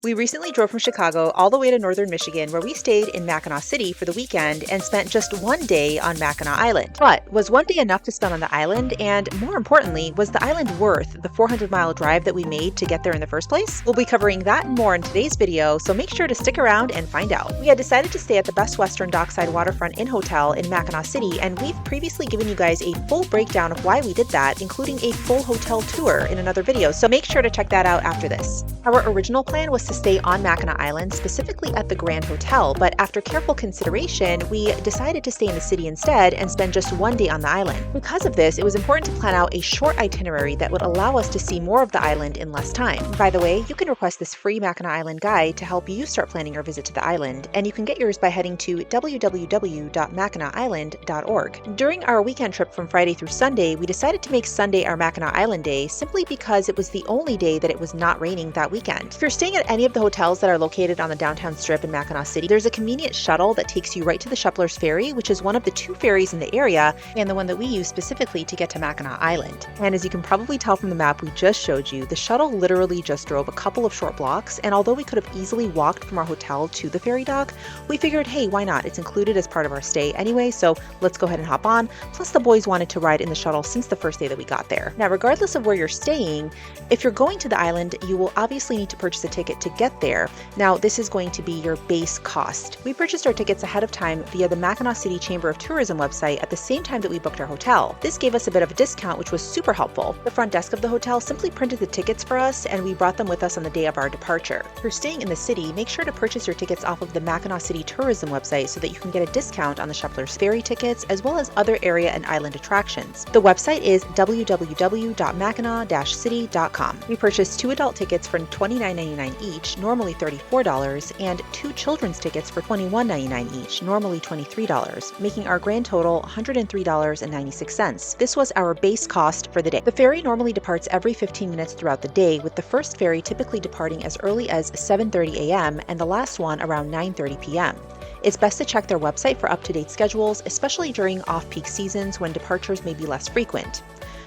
We recently drove from Chicago all the way to northern Michigan, where we stayed in Mackinac City for the weekend and spent just one day on Mackinac Island. But was one day enough to spend on the island? And more importantly, was the island worth the 400-mile drive that we made to get there in the first place? We'll be covering that and more in today's video, so make sure to stick around and find out. We had decided to stay at the Best Western Dockside Waterfront Inn Hotel in Mackinac City, and we've previously given you guys a full breakdown of why we did that, including a full hotel tour in another video, so make sure to check that out after this. Our original plan was to stay on Mackinac Island, specifically at the Grand Hotel, but after careful consideration, we decided to stay in the city instead and spend just one day on the island. Because of this, it was important to plan out a short itinerary that would allow us to see more of the island in less time. By the way, you can request this free Mackinac Island guide to help you start planning your visit to the island, and you can get yours by heading to www.mackinacisland.org. During our weekend trip from Friday through Sunday, we decided to make Sunday our Mackinac Island day simply because it was the only day that it was not raining that weekend. If you're staying at any of the hotels that are located on the downtown strip in Mackinac City, there's a convenient shuttle that takes you right to the Sheplers Ferry, which is one of the two ferries in the area and the one that we use specifically to get to Mackinac Island. And as you can probably tell from the map we just showed you, the shuttle literally just drove a couple of short blocks, and although we could have easily walked from our hotel to the ferry dock, we figured, hey, why not? It's included as part of our stay anyway, so let's go ahead and hop on. Plus the boys wanted to ride in the shuttle since the first day that we got there. Now, regardless of where you're staying, if you're going to the island, you will obviously need to purchase a ticket to get there. Now, this is going to be your base cost. We purchased our tickets ahead of time via the Mackinac City Chamber of Tourism website at the same time that we booked our hotel. This gave us a bit of a discount, which was super helpful. The front desk of the hotel simply printed the tickets for us, and we brought them with us on the day of our departure. If you're staying in the city, make sure to purchase your tickets off of the Mackinac City Tourism website so that you can get a discount on the Sheplers Ferry tickets as well as other area and island attractions. The website is www.mackinac-city.com. We purchased 2 adult tickets for $29.99 each, normally $34, and 2 children's tickets for $21.99 each, normally $23, making our grand total $103.96. This was our base cost for the day. The ferry normally departs every 15 minutes throughout the day, with the first ferry typically departing as early as 7:30 a.m. and the last one around 9:30 p.m. It's best to check their website for up-to-date schedules, especially during off-peak seasons when departures may be less frequent.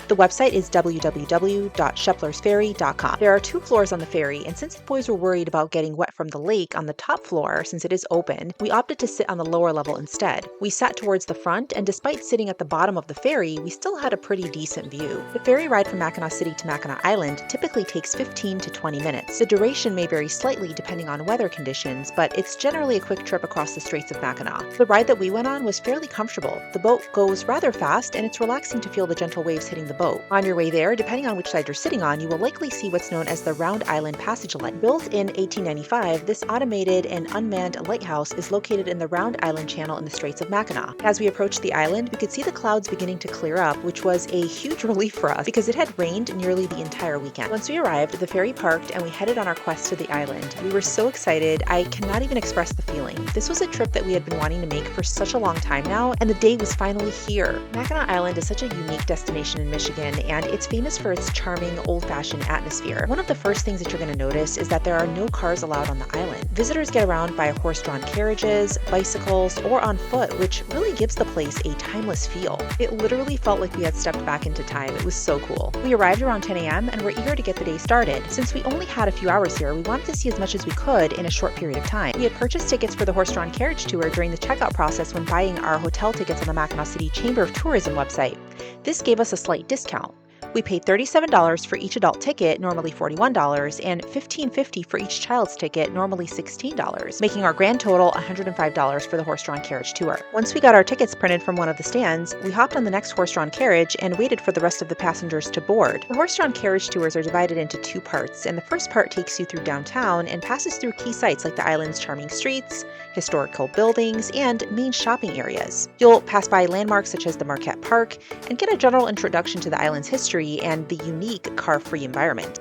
The website is www.sheplersferry.com. There are 2 floors on the ferry, and since the boys were worried about getting wet from the lake on the top floor since it is open, we opted to sit on the lower level instead. We sat towards the front, and despite sitting at the bottom of the ferry, we still had a pretty decent view. The ferry ride from Mackinac City to Mackinac Island typically takes 15 to 20 minutes. The duration may vary slightly depending on weather conditions, but it's generally a quick trip across the Straits of Mackinac. The ride that we went on was fairly comfortable. The boat goes rather fast, and it's relaxing to feel the gentle waves hitting the boat. On your way there, depending on which side you're sitting on, you will likely see what's known as the Round Island Passage Light. Built in 1895, this automated and unmanned lighthouse is located in the Round Island Channel in the Straits of Mackinac. As we approached the island, we could see the clouds beginning to clear up, which was a huge relief for us because it had rained nearly the entire weekend. Once we arrived, the ferry parked and we headed on our quest to the island. We were so excited, I cannot even express the feeling. This was a trip that we had been wanting to make for such a long time now, and the day was finally here. Mackinac Island is such a unique destination in Michigan, and it's famous for its charming, old-fashioned atmosphere. One of the first things that you're going to notice is that there are no cars allowed on the island. Visitors get around by horse-drawn carriages, bicycles, or on foot, which really gives the place a timeless feel. It literally felt like we had stepped back into time. It was so cool. We arrived around 10 a.m. and were eager to get the day started. Since we only had a few hours here, we wanted to see as much as we could in a short period of time. We had purchased tickets for the horse-drawn carriage tour during the checkout process when buying our hotel tickets on the Mackinac City Chamber of Tourism website. This gave us a slight discount. We paid $37 for each adult ticket, normally $41, and $15.50 for each child's ticket, normally $16, making our grand total $105 for the horse-drawn carriage tour. Once we got our tickets printed from one of the stands, we hopped on the next horse-drawn carriage and waited for the rest of the passengers to board. The horse-drawn carriage tours are divided into 2 parts, and the first part takes you through downtown and passes through key sites like the island's charming streets, historical buildings, and main shopping areas. You'll pass by landmarks such as the Marquette Park and get a general introduction to the island's history and the unique car-free environment.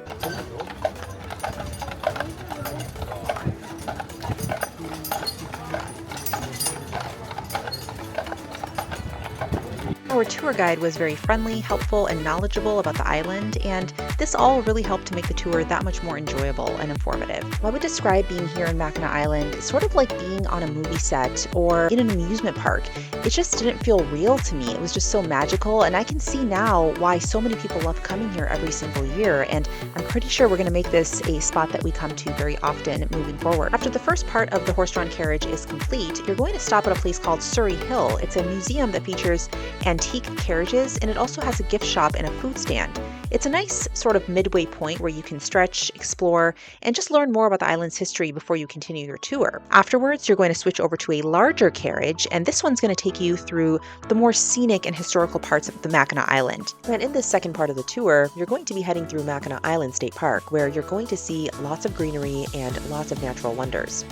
Our tour guide was very friendly, helpful, and knowledgeable about the island, and This all really helped to make the tour that much more enjoyable and informative. I would describe being here in Mackinac Island sort of like being on a movie set or in an amusement park. It just didn't feel real to me. It was just so magical, and I can see now why so many people love coming here every single year, and I'm pretty sure we're going to make this a spot that we come to very often moving forward. After the first part of the horse-drawn carriage is complete, you're going to stop at a place called Surrey Hill. It's a museum that features antique carriages, and it also has a gift shop and a food stand. It's a nice sort of midway point where you can stretch, explore, and just learn more about the island's history before you continue your tour. Afterwards, you're going to switch over to a larger carriage, and this one's going to take you through the more scenic and historical parts of the Mackinac Island. And in this second part of the tour, you're going to be heading through Mackinac Island State Park, where you're going to see lots of greenery and lots of natural wonders.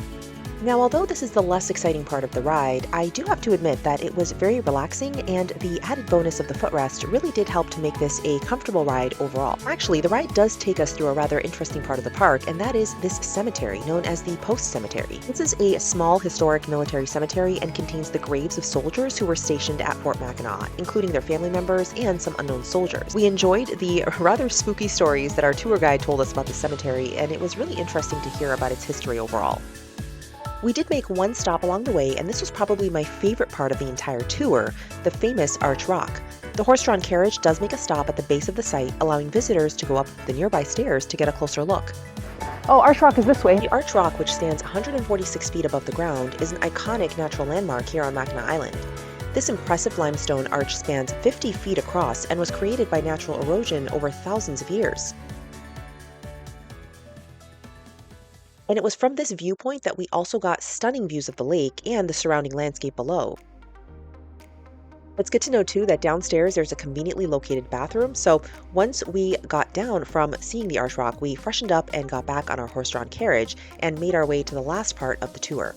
Now, although this is the less exciting part of the ride, I do have to admit that it was very relaxing, and the added bonus of the footrest really did help to make this a comfortable ride overall. Actually, the ride does take us through a rather interesting part of the park, and that is this cemetery known as the Post Cemetery. This is a small historic military cemetery and contains the graves of soldiers who were stationed at Fort Mackinac, including their family members and some unknown soldiers. We enjoyed the rather spooky stories that our tour guide told us about the cemetery, and it was really interesting to hear about its history overall. We did make one stop along the way, and this was probably my favorite part of the entire tour, the famous Arch Rock. The horse-drawn carriage does make a stop at the base of the site, allowing visitors to go up the nearby stairs to get a closer look. Oh, Arch Rock is this way. The Arch Rock, which stands 146 feet above the ground, is an iconic natural landmark here on Mackinac Island. This impressive limestone arch spans 50 feet across and was created by natural erosion over thousands of years. And it was from this viewpoint that we also got stunning views of the lake and the surrounding landscape below. It's good to know too that downstairs there's a conveniently located bathroom, so once we got down from seeing the Arch Rock, we freshened up and got back on our horse-drawn carriage and made our way to the last part of the tour.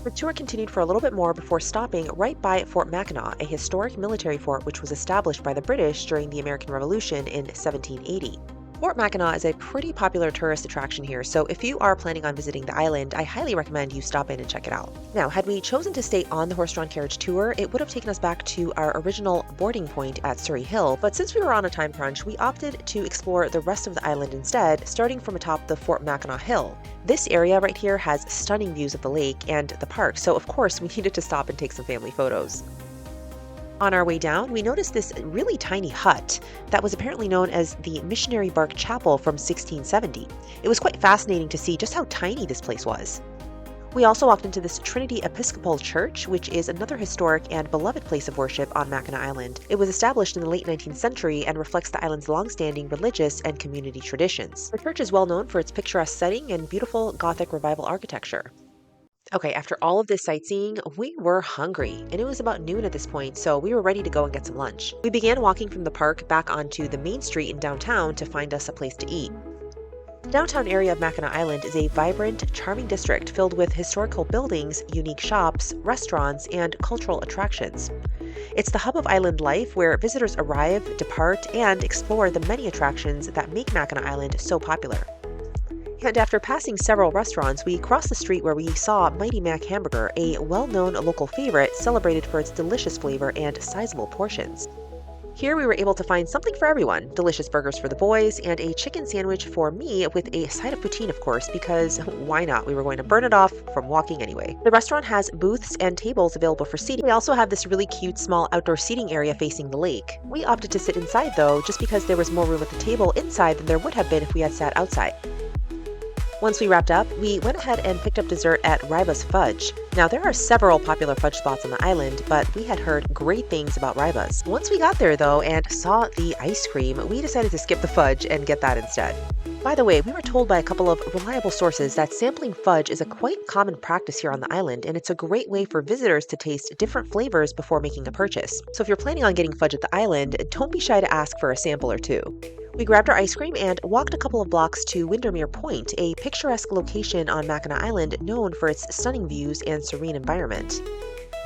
The tour continued for a little bit more before stopping right by Fort Mackinac, a historic military fort which was established by the British during the American Revolution in 1780. Fort Mackinac is a pretty popular tourist attraction here, so if you are planning on visiting the island, I highly recommend you stop in and check it out. Now, had we chosen to stay on the horse-drawn carriage tour, it would have taken us back to our original boarding point at Surrey Hill, but since we were on a time crunch, we opted to explore the rest of the island instead, starting from atop the Fort Mackinac Hill. This area right here has stunning views of the lake and the park, so of course we needed to stop and take some family photos. On our way down, we noticed this really tiny hut that was apparently known as the Missionary Bark Chapel from 1670. It was quite fascinating to see just how tiny this place was. We also walked into this Trinity Episcopal Church, which is another historic and beloved place of worship on Mackinac Island. It was established in the late 19th century and reflects the island's long-standing religious and community traditions. The church is well known for its picturesque setting and beautiful Gothic Revival architecture. Okay, after all of this sightseeing, we were hungry, and it was about noon at this point, so we were ready to go and get some lunch. We began walking from the park back onto the main street in downtown to find us a place to eat. The downtown area of Mackinac Island is a vibrant, charming district filled with historical buildings, unique shops, restaurants, and cultural attractions. It's the hub of island life where visitors arrive, depart, and explore the many attractions that make Mackinac Island so popular. And after passing several restaurants, we crossed the street where we saw Mighty Mac Hamburger, a well-known local favorite celebrated for its delicious flavor and sizable portions. Here we were able to find something for everyone, delicious burgers for the boys, and a chicken sandwich for me with a side of poutine, of course, because why not? We were going to burn it off from walking anyway. The restaurant has booths and tables available for seating. We also have this really cute small outdoor seating area facing the lake. We opted to sit inside though, just because there was more room at the table inside than there would have been if we had sat outside. Once we wrapped up, we went ahead and picked up dessert at Ryba's Fudge. Now, there are several popular fudge spots on the island, but we had heard great things about Ryba's. Once we got there, though, and saw the ice cream, we decided to skip the fudge and get that instead. By the way, we were told by a couple of reliable sources that sampling fudge is a quite common practice here on the island, and it's a great way for visitors to taste different flavors before making a purchase. So if you're planning on getting fudge at the island, don't be shy to ask for a sample or two. We grabbed our ice cream and walked a couple of blocks to Windir Point, a picturesque location on Mackinac Island known for its stunning views and serene environment.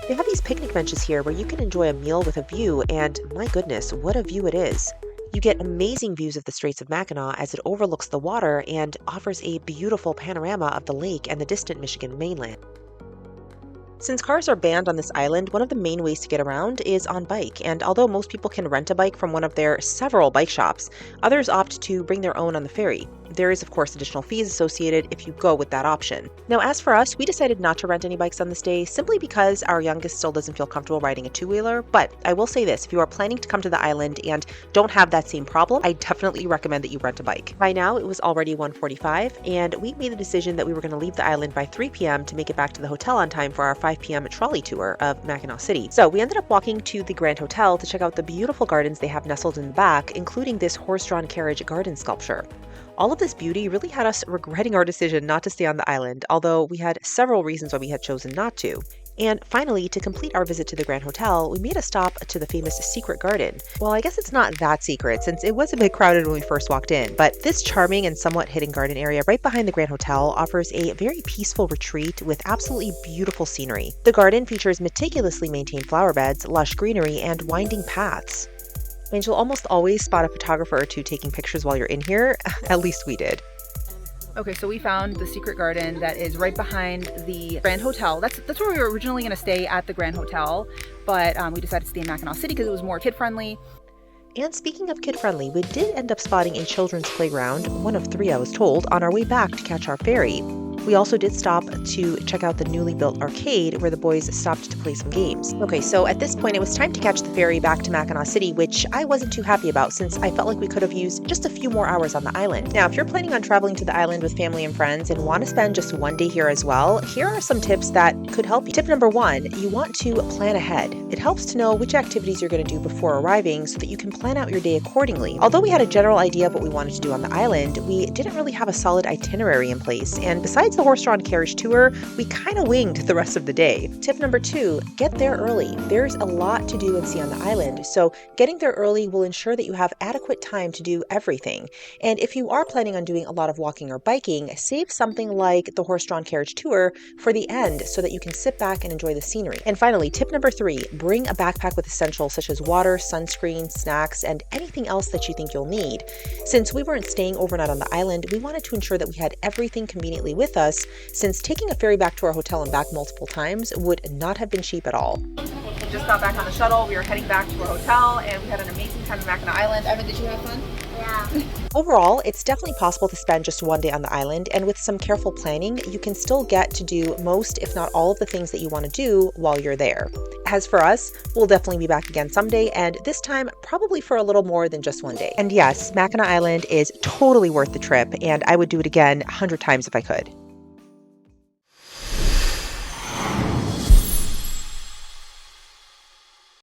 They have these picnic benches here where you can enjoy a meal with a view, and my goodness, what a view it is. You get amazing views of the Straits of Mackinac as it overlooks the water and offers a beautiful panorama of the lake and the distant Michigan mainland. Since cars are banned on this island, one of the main ways to get around is on bike, and although most people can rent a bike from one of their several bike shops, others opt to bring their own on the ferry. There is, of course, additional fees associated if you go with that option. Now, as for us, we decided not to rent any bikes on this day simply because our youngest still doesn't feel comfortable riding a two-wheeler, but I will say this, if you are planning to come to the island and don't have that same problem, I definitely recommend that you rent a bike. By now, it was already 1:45, and we made the decision that we were going to leave the island by 3 p.m. to make it back to the hotel on time for our 5 p.m. trolley tour of Mackinac City. So we ended up walking to the Grand Hotel to check out the beautiful gardens they have nestled in the back, including this horse-drawn carriage garden sculpture. All of this beauty really had us regretting our decision not to stay on the island, although we had several reasons why we had chosen not to. And finally, to complete our visit to the Grand Hotel, we made a stop to the famous Secret Garden. Well, I guess it's not that secret since it was a bit crowded when we first walked in, but this charming and somewhat hidden garden area right behind the Grand Hotel offers a very peaceful retreat with absolutely beautiful scenery. The garden features meticulously maintained flower beds, lush greenery, and winding paths. And you'll almost always spot a photographer or two taking pictures while you're in here. At least we did. Okay, so we found the secret garden that is right behind the Grand Hotel. That's where we were originally going to stay, at the Grand Hotel, but we decided to stay in Mackinac City because it was more kid-friendly. And speaking of kid-friendly, we did end up spotting a children's playground, one of 3 I was told, on our way back to catch our ferry. We also did stop to check out the newly built arcade where the boys stopped to play some games. Okay, so at this point it was time to catch the ferry back to Mackinac City, which I wasn't too happy about since I felt like we could have used just a few more hours on the island. Now, if you're planning on traveling to the island with family and friends and want to spend just one day here as well, here are some tips that could help you. Tip number 1, you want to plan ahead. It helps to know which activities you're going to do before arriving so that you can plan out your day accordingly. Although we had a general idea of what we wanted to do on the island, we didn't really have a solid itinerary in place, and besides the horse-drawn carriage tour, we kind of winged the rest of the day. Tip number 2, get there early. There's a lot to do and see on the island, so getting there early will ensure that you have adequate time to do everything. And if you are planning on doing a lot of walking or biking, save something like the horse-drawn carriage tour for the end so that you can sit back and enjoy the scenery. And finally, tip number 3, bring a backpack with essentials such as water, sunscreen, snacks, and anything else that you think you'll need. Since we weren't staying overnight on the island, we wanted to ensure that we had everything conveniently with us, since taking a ferry back to our hotel and back multiple times would not have been cheap at all. We just got back on the shuttle. We were heading back to our hotel, and we had an amazing time in Mackinac Island. Evan, did you have fun? Yeah. Overall, it's definitely possible to spend just one day on the island, and with some careful planning, you can still get to do most, if not all, of the things that you want to do while you're there. As for us, we'll definitely be back again someday, and this time probably for a little more than just one day. And yes, Mackinac Island is totally worth the trip, and I would do it again 100 times if I could.